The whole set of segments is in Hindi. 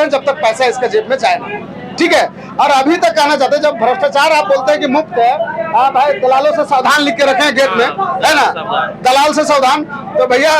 हैं जब तक पैसा इसके जेब में जाए ना, ठीक है। और अभी तक कहना चाहते हैं, जब भ्रष्टाचार आप बोलते हैं कि मुफ्त है, आप भाई दलालों से सावधान लिख के रखे हैं गेट में, है ना, दलाल से सावधान। तो भैया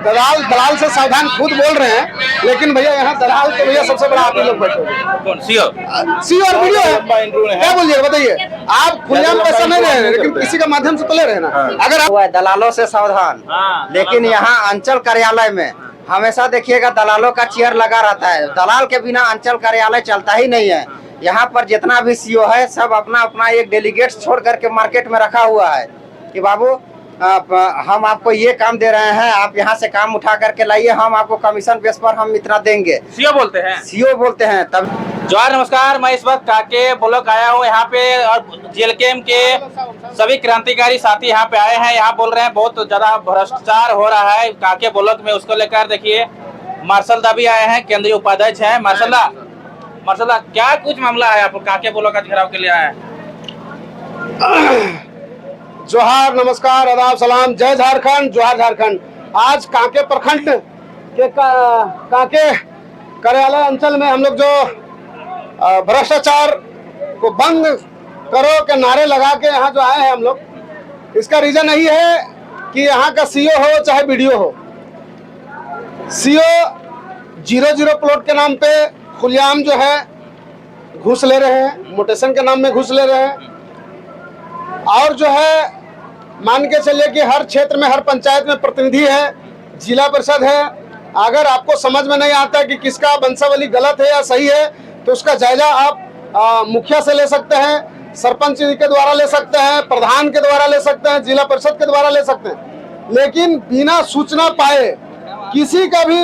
दलाल से सावधान खुद बोल रहे हैं, लेकिन भैया यहाँ दलाल तो भैया सबसे बड़ा आप ही लोग बैठे हुए, सीओ और वीडियो है, क्या बोलिए बताइए। आप खुलेआम पैसा नहीं रहे हैं, लेकिन किसी का माध्यम से तो ले रहे हैं ना। अगर आप दलालों से सावधान, लेकिन यहाँ अंचल कार्यालय में हमेशा देखिएगा दलालों का चेयर लगा रहता है। दलाल के बिना अंचल कार्यालय चलता ही नहीं है। यहाँ पर जितना भी सीओ है सब अपना अपना एक डेलीगेट छोड़ करके मार्केट में रखा हुआ है कि बाबू हम आपको ये काम दे रहे हैं, आप यहाँ से काम उठा करके लाइए, हम आपको कमीशन बेस पर हम इतना देंगे। सीओ बोलते हैं तब। जवाहर नमस्कार, मैं इस वक्त काके ब्लॉक आया हूँ यहाँ पे, और जेएलकेएम के सभी क्रांतिकारी साथी यहाँ पे आए हैं। यहाँ बोल रहे हैं बहुत ज्यादा भ्रष्टाचार हो रहा है काके ब्लॉक में, उसको लेकर देखिए मार्शल दा भी आए हैं, केंद्रीय उपाध्यक्ष हैं। मार्शल दा क्या कुछ मामला है, आप काके ब्लॉक का घेराव के लिए आए हैं? जोहार नमस्कार आदाब सलाम, जय झारखंड, जोहार झारखंड। आज कांके प्रखंड के कांके कार्यालय अंचल में हम लोग जो भ्रष्टाचार को बंद करो के नारे लगा के यहाँ जो आए हैं हम लोग, इसका रीजन यही है कि यहाँ का सीओ हो चाहे बीडीओ हो, सीओ 00 प्लॉट के नाम पे खुलेआम जो है घूस ले रहे हैं, मोटेशन के नाम में घूस ले रहे हैं। और जो है मान के चलिए कि हर क्षेत्र में हर पंचायत में प्रतिनिधि है, जिला परिषद है। अगर आपको समझ में नहीं आता कि किसका वंशावली गलत है या सही है, तो उसका जायजा आप मुखिया से ले सकते हैं, सरपंच जी के द्वारा ले सकते हैं, प्रधान के द्वारा ले सकते हैं, जिला परिषद के द्वारा ले सकते हैं। लेकिन बिना सूचना पाए किसी का भी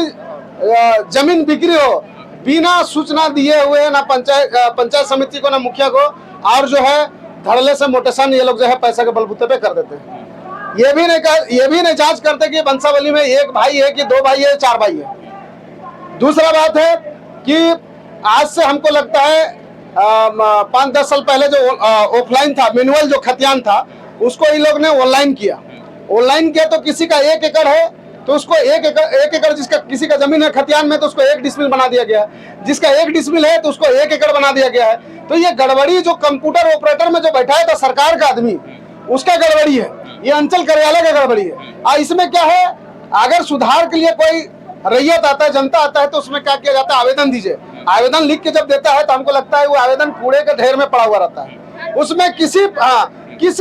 जमीन बिक्री हो, बिना सूचना दिए हुए ना पंचायत समिति को ना मुखिया को, और जो है धड़ल्ले से मोटेशन ये लोग जो है पैसा के बलबूते पे कर देते हैं। ये भी नहीं जांच करते कि वंशावली में एक भाई है कि 2 भाई है, 4 भाई है। दूसरा बात है कि आज से हमको लगता है 5-10 साल पहले जो ऑफलाइन था, मैनुअल जो खतियान था, उसको इन लोग ने ऑनलाइन किया। तो किसी का 1 एकड़ है तो उसको 1 एकड़ जिसका किसी का जमीन है खतियान में, तो उसको 1 डिसमिल बना दिया गया है। जिसका 1 डिसमिल है तो उसको 1 एकड़ बना दिया गया है। तो ये गड़बड़ी जो कंप्यूटर ऑपरेटर में जो बैठा है था सरकार का आदमी, उसका गड़बड़ी है, ये अंचल कार्यालय का गड़बड़ी है। और इसमें क्या है, अगर सुधार के लिए कोई रैयत आता है, जनता आता है, तो उसमें क्या किया जाता है, आवेदन दीजिए। आवेदन लिख के जब देता है तो हमको लगता है वो आवेदन कूड़े के ढेर में पड़ा हुआ रहता है, उसमें किसी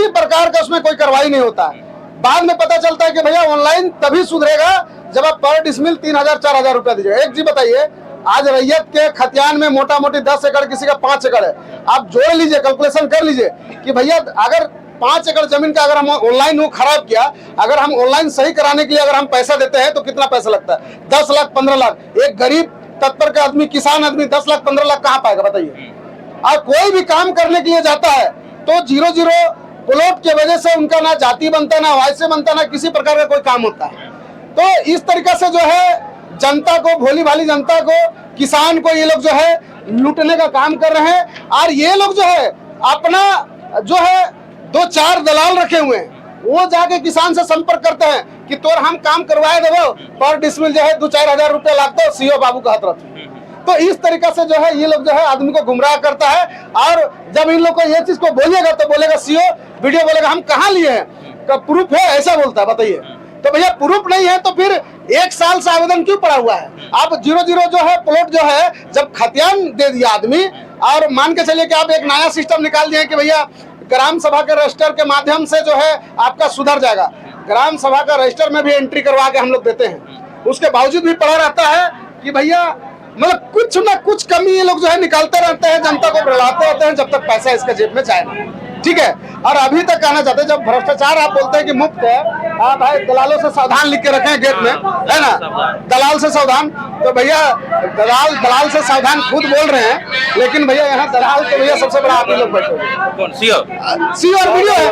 प्रकार का उसमें कोई कार्रवाई नहीं होता है। बाद में पता चलता है कि भैया ऑनलाइन तभी सुधरेगा जब आप पर डिसमिल 3000-4000 रुपया दीजिएगा। एक जी बताइए, आज रैयत के खतियान में मोटा मोटी 10 एकड़, किसी का 5 एकड़ है। आप जोड़ लीजिए, कैलकुलेशन कर लीजिए कि भैया अगर 5 एकड़ जमीन का अगर हम ऑनलाइन खराब किया, अगर हम ऑनलाइन सही कराने के लिए अगर हम पैसा देते हैं तो कितना पैसा लगता है? 10 लाख 15 लाख। एक गरीब तत्पर का आदमी, किसान आदमी 10 लाख 15 लाख कहाँ पाएगा बताइए। और कोई भी काम करने के लिए जाता है तो 00 प्लॉट की वजह से उनका ना जाति बनता, ना वायसे बनता, ना किसी प्रकार का कोई काम होता है। तो इस तरीके से जो है जनता को, भोली भाली जनता को, किसान को ये लोग जो है लूटने का काम कर रहे हैं। और ये लोग जो है अपना जो है 2-4 दलाल रखे हुए हैं, वो जाके किसान से संपर्क करते हैं कि तोर हम काम करवाए देवो, पर डिसमिल जो है 2-4 हजार रुपया लगता है, सीओ बाबू का हाथ। तो इस तरीके से जो है ये लोग जो है आदमी को गुमराह करता है। और जब इन लोग को ये चीज को बोलिएगा तो बोलेगा सीओ, वीडियो बोलेगा हम कहाँ लिए हैं, प्रूफ है, ऐसा बोलता है बताइए। तो भैया प्रूफ नहीं है तो फिर 1 साल से आवेदन क्यों पड़ा हुआ है? आप 00 जो है प्लॉट जो है जब खतियान दे दिया आदमी, और मान के चलिए कि आप एक नया सिस्टम निकाल दिए कि भैया ग्राम सभा के रजिस्टर के माध्यम से जो है आपका सुधर जाएगा। ग्राम सभा का रजिस्टर में भी एंट्री करवा के हम लोग देते हैं, उसके बावजूद भी पड़ा रहता है कि भैया मतलब कुछ ना कुछ कमी ये लोग जो है निकालते रहते हैं, जनता को बुलाते रहते हैं जब तक पैसा इसके जेब में जाए ना, ठीक है। और अभी तक कहना चाहते हैं, जब भ्रष्टाचार आप बोलते हैं कि मुफ्त है, आप भाई दलालों से सावधान लिख के रखे हैं गेट में, है ना, दलाल से सावधान। तो भैया दलाल से सावधान खुद बोल रहे हैं, लेकिन भैया यहाँ दलाल तो भैया सबसे बड़ा आप ही लोग बैठे हुए, सीओ और वीडियो है,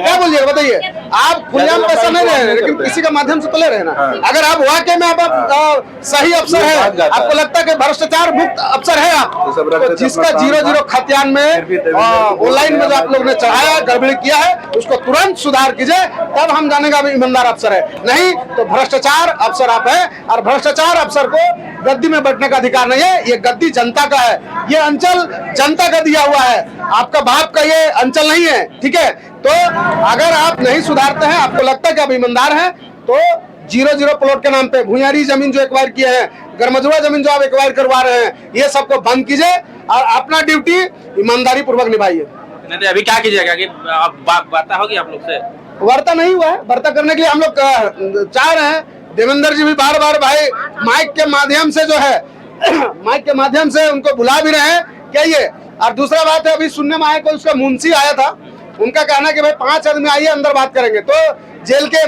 क्या बोलिए बताइए। आप खुलेआम पैसा नहीं रहे हैं, लेकिन किसी का माध्यम से तो ले रहे हैं ना। अगर आप वाकई में आप सही अफसर है, आपको लगता है कि भ्रष्टाचार मुक्त अफसर है आप, तो जिसका 00 खतियान में ऑनलाइन में जो आप लोग ने चढ़ाया, गड़बड़ी किया है, उसको तुरंत सुधार कीजिए, तब हम जानेगा अभी ईमानदार अफसर है। नहीं तो भ्रष्टाचार अफसर आप है, और भ्रष्टाचार अफसर को गद्दी में बैठने का अधिकार नहीं है। ये गद्दी जनता का है, ये अंचल जनता का दिया हुआ है, आपका बाप का ये अंचल नहीं है, ठीक है। तो अगर आप नहीं सुधारते हैं, आपको लगता है कि आप ईमानदार हैं, तो 0-0 प्लॉट के नाम पे भूयारी जमीन जो एक्वायर किए हैं, गरमजुआ जमीन जो आप एक्वायर करवा रहे हैं, ये सबको बंद कीजिए और अपना ड्यूटी ईमानदारी पूर्वक निभाइए। नहीं तो अभी क्या कीजिएगा कि वार्ता होगी आप लोग से? वार्ता नहीं हुआ है, वार्ता करने के लिए हम लोग चाह रहे हैं। देवेंद्र जी भी बार बार भाई माइक के माध्यम से जो है माइक के माध्यम से उनको बुला भी रहे हैं, क्या ये। और दूसरा बात है, अभी सुनने में आया कोई उसका मुंशी आया था, उनका कहना कि भाई 5 आदमी आइए अंदर बात करेंगे। तो जेल के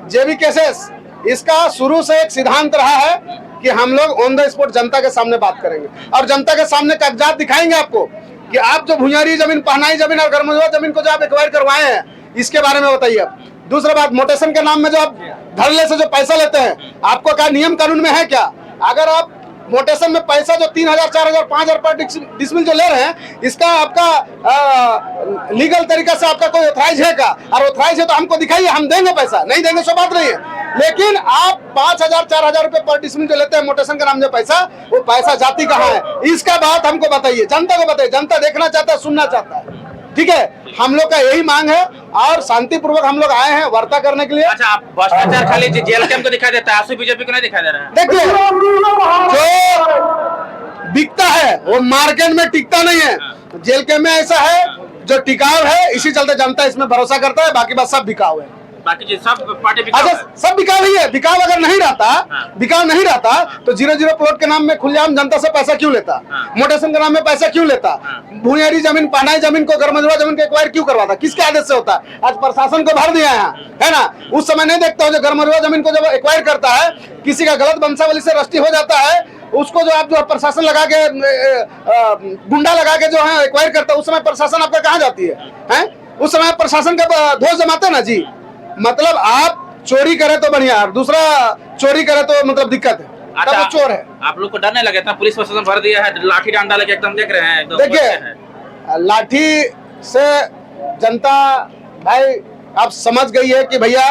जेबी केसेस, इसका शुरू से एक सिद्धांत रहा है कि हम लोग ऑन द स्पॉट जनता के सामने बात करेंगे और जनता के सामने कागजात दिखाएंगे आपको कि आप जो भुंजारी जमीन, पहनाई जमीन और गरमजुआ जमीन को जो आप एक्वायर करवाए हैं, इसके बारे में बताइए। दूसरा बात, मोटेशन के नाम में जो आप धड़ल्ले से जो पैसा लेते हैं, आपको क्या नियम कानून में है क्या? अगर आप मोटेशन में पैसा जो 3000, 4000, 5000 पर डिसमिल जो ले रहे हैं, इसका आपका लीगल तरीका से आपका कोई ऑथराइज है क्या? और ऑथराइज है तो हमको दिखाइए, हम देंगे पैसा, नहीं देंगे सो बात नहीं है। लेकिन आप 5000, 4000 रुपए पर डिसमिल जो लेते हैं मोटेशन के नाम से पैसा, वो पैसा जाती कहाँ है? इसका बात हमको बताइए, जनता को बताइए। जनता देखना चाहता है, सुनना चाहता है, ठीक है। हम लोग का यही मांग है और शांतिपूर्वक हम लोग आए हैं वार्ता करने के लिए। अच्छा, आप भ्रष्टाचार खाली जेल कैंप को दिखाई देता है, आसू बीजेपी को नहीं दिखाई दे रहा है? देखिए, जो बिकता है वो मार्केट में टिकता नहीं है। जेल कैंप में ऐसा है जो टिकाऊ है, इसी चलते जनता इसमें भरोसा करता है, बाकी बात सब बिकाऊ है। बाकी चीज सब पार्टी बिकाऊ है। सब बिकाऊ ही है। बिकाऊ अगर नहीं रहता, बिकाऊ नहीं रहता तो 0-0 प्लॉट के नाम में खुलेआम जनता से पैसा क्यों लेता? मोटेशन के नाम में पैसा क्यों लेता? भूयारी जमीन, पहनाई जमीन को, गरमजुआ जमीन को एक्वायर क्यों करवाता? किसके आदेश से होता? आज प्रशासन को भर दिया है ना। उस समय नहीं देखता हो जो गरमजुआ जमीन को जब एक्वायर करता है, किसी का गलत वंशावली से रजिस्ट्री हो जाता है, उसको जो आप जो प्रशासन लगा के गुंडा लगा के जो है एक्वायर करता है, उस समय प्रशासन आपका कहाँ जाती है? उस समय प्रशासन का धोस जमाते ना जी। मतलब आप चोरी करे तो बढ़िया, दूसरा चोरी करे तो मतलब दिक्कत है। अच्छा, तब वो चोर है। आप लोग को डर नहीं लगे? पुलिस प्रशासन भर दिया है, लाठी डंडा लेके एकदम देख रहे हैं, देखिए लाठी से जनता भाई आप समझ गई है कि भैया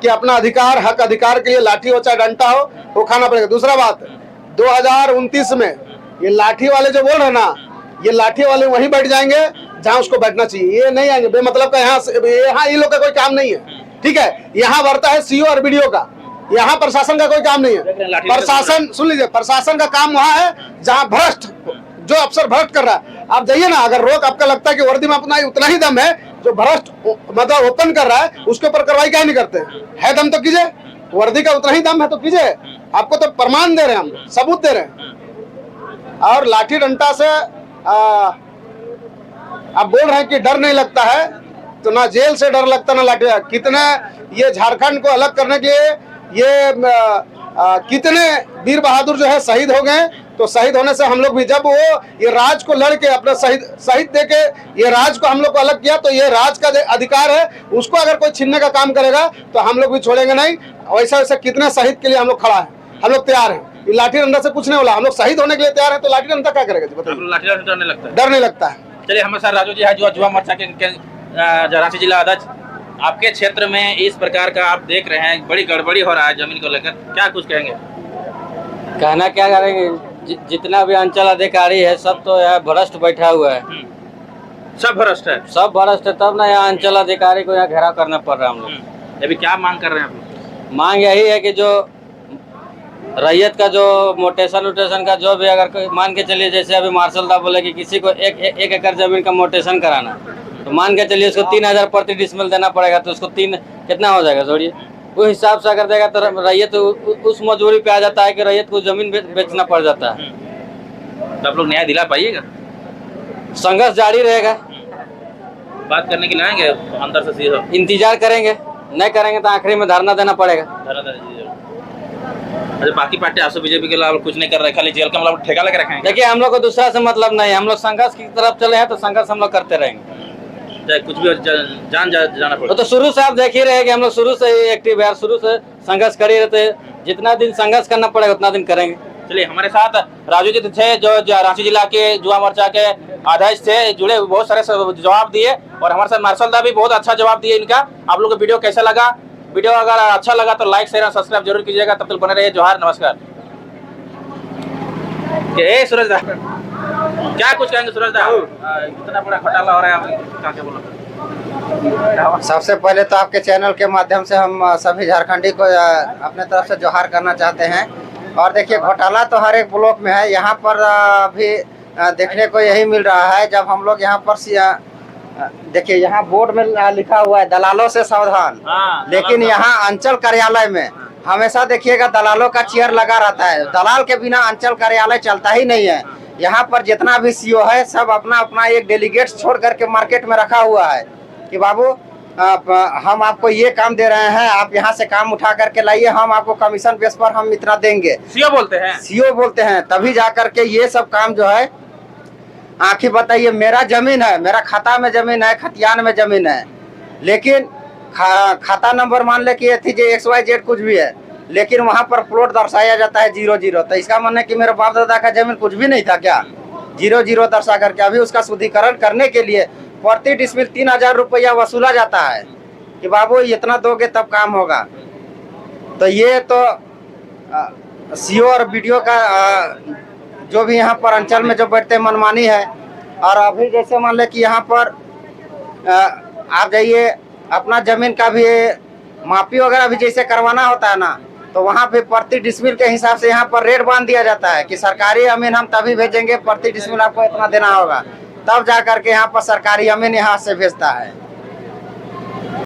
कि अपना अधिकार, हक अधिकार के लिए लाठी हो चाहे डंडा हो, वो खाना पड़ेगा। दूसरा बात, 2029 में ये लाठी वाले जो बोल रहे हैं ना, ये लाठी वाले वहीं बैठ जाएंगे जहां उसको बैठना चाहिए। ये नहीं आएंगे बेमतलब का। यहाँ ये लोग का कोई काम नहीं है, ठीक है। यहाँ बढ़ता है सीओ और बीडीओ का, यहाँ प्रशासन का कोई काम नहीं है। प्रशासन, सुन लीजिए, प्रशासन का काम वहाँ है जहाँ भ्रष्ट, जो अफसर भ्रष्ट कर रहा है। आप जाइए ना, अगर रोक आपका लगता है कि वर्दी में अपना उतना ही दम है, जो भ्रष्ट मतलब ओपन कर रहा है उसके ऊपर कार्रवाई क्या नहीं करते है? दम तो कीजिए, वर्दी का उतना ही दम है तो कीजिए। आपको तो प्रमाण दे रहे हैं, हम सबूत दे रहे हैं। और लाठी डंडा से आप बोल रहे हैं कि डर नहीं लगता है, तो ना जेल से डर लगता ना लाठी। कितने ये झारखंड को अलग करने के लिए ये कितने वीर बहादुर जो है शहीद हो गए। तो शहीद होने से हम लोग भी, जब वो ये राज को लड़ के अपना शहीद दे के ये राज को हम लोग को अलग किया, तो ये राज का अधिकार है, उसको अगर कोई छीनने का काम करेगा तो हम लोग भी छोड़ेंगे नहीं। वैसा वैसा कितने शहीद के लिए हम लोग खड़ा है, हम लोग तैयार हैं। ये लाठी डंडा से कुछ नहीं होला, हम लोग शहीद होने के लिए तैयार है, तो लाठी डंडा क्या करेगा जी बताइए? लाठी डंडा डर नहीं लगता है? डर नहीं लगता है। चलिए, हमारे साथ राजू जी है, जो युवा मोर्चा के रांची जिला अध्यक्ष। आपके क्षेत्र में इस प्रकार का आप देख रहे हैं, बड़ी गड़बड़ी हो रहा है जमीन को लेकर, क्या कुछ कहेंगे? कहना क्या करेंगे, जितना भी अंचल अधिकारी है सब तो यहाँ भ्रष्ट बैठा हुआ है। सब भ्रष्ट है? सब भ्रष्ट है, तब ना यहाँ अंचल अधिकारी को यहाँ घेराव करना पड़ रहा है हम लोग। अभी क्या मांग कर रहे हैं आप लोग? मांग यही है कि जो रैयत का जो मोटेशन का जो भी, अगर मान के चलिए जैसे अभी मार्शल साहब बोले कि किसी को एक एकड़ जमीन का मोटेशन कराना, तो मान के चलिए उसको 3000 प्रति डिसमिल देना पड़ेगा, तो उसको 3 कितना हो जाएगा जोड़िए, उस हिसाब से अगर देगा तो रैयत उस मजबूरी पे आ जाता है कि रैयत को जमीन बेचना पड़ जाता है। तो आप लोग न्याय दिला पाइएगा? संघर्ष जारी रहेगा, बात करने के लिए आएंगे अंदर से सीधे? इंतजार करेंगे, नहीं करेंगे तो आखिरी में धरना देना पड़ेगा। अच्छा, बाकी पार्टी आसू बीजेपी के लिए कुछ नहीं कर रहे, खाली जेल का मतलब ठेका लगे रखे हैं? देखिए, हम लोग को दूसरा से मतलब नहीं है, हम लोग संघर्ष की तरफ चले हैं तो संघर्ष हम लोग करते रहेंगे, चाहे कुछ भी जाना पड़े। तो शुरू से आप देख ही रहे कि हम लोग शुरू से ही एक्टिव है, शुरू से संघर्ष कर ही रहते हैं। जितना दिन संघर्ष करना पड़ेगा उतना दिन करेंगे। चलिए, हमारे साथ राजू जी थे, जो रांची जिला के युवा मोर्चा के अध्यक्ष थे, जुड़े बहुत सारे जवाब दिए, और हमारे साथ मार्शल दा भी बहुत अच्छा जवाब दिए इनका। आप लोग को वीडियो कैसा लगा? वीडियो अगर अच्छा लगा तो लाइक शेयर और सब्सक्राइब जरूर कीजिएगा। तब तक बने रहिए। जोहार, नमस्कार। ए सूरज दा, क्या कुछ कहेंगे सूरज दा? इतना बड़ा घोटाला हो रहा है काके ब्लॉक? सबसे पहले तो आपके चैनल के माध्यम से हम सभी झारखंडी को अपने तरफ से जोहार करना चाहते हैं। और देखिए, घोटाला तो हर एक ब्लॉक में है। यहाँ पर भी देखने को यही मिल रहा है। जब हम लोग यहाँ पर देखिए, यहाँ बोर्ड में लिखा हुआ है दलालों से सावधान, लेकिन यहाँ अंचल कार्यालय में हमेशा देखिएगा दलालों का चेयर लगा रहता है। दलाल के बिना अंचल कार्यालय चलता ही नहीं है। यहाँ पर जितना भी सीओ है सब अपना अपना एक डेलीगेट छोड़ करके मार्केट में रखा हुआ है कि बाबू हम आपको ये काम दे रहे हैं, आप यहाँ से काम उठा करके लाइए, हम आपको कमीशन बेस पर हम इतना देंगे। सीओ बोलते हैं, सीओ बोलते हैं, तभी जा करके ये सब काम जो है। आखिर बताइए, मेरा जमीन है, मेरा खाता में जमीन है, खतियान में जमीन है, लेकिन खाता नंबर मान ले कि XYZ कुछ भी है, लेकिन वहाँ पर प्लॉट दर्शाया जाता है 00। तो इसका मानना है कि मेरे बाप दादा का जमीन कुछ भी नहीं था क्या? 00 दर्शा करके अभी उसका शुद्धिकरण करने के लिए प्रति डिसमिल 3000 रुपया वसूला जाता है कि बाबू इतना दोगे तब काम होगा। तो ये तो सीओ और बीडीओ का जो भी यहाँ पर अंचल में जो बैठते मनमानी है। और अभी जैसे मान ले कि यहाँ पर आप जाइए, अपना जमीन का भी मापी वगैरह भी जैसे करवाना होता है ना, तो वहाँ पे प्रति डिसमिल के हिसाब से यहाँ पर रेट बांध दिया जाता है कि सरकारी अमीन हम तभी भेजेंगे, प्रति डिसमिल आपको इतना देना होगा, तब जा करके यहाँ पर सरकारी अमीन यहाँ से भेजता है।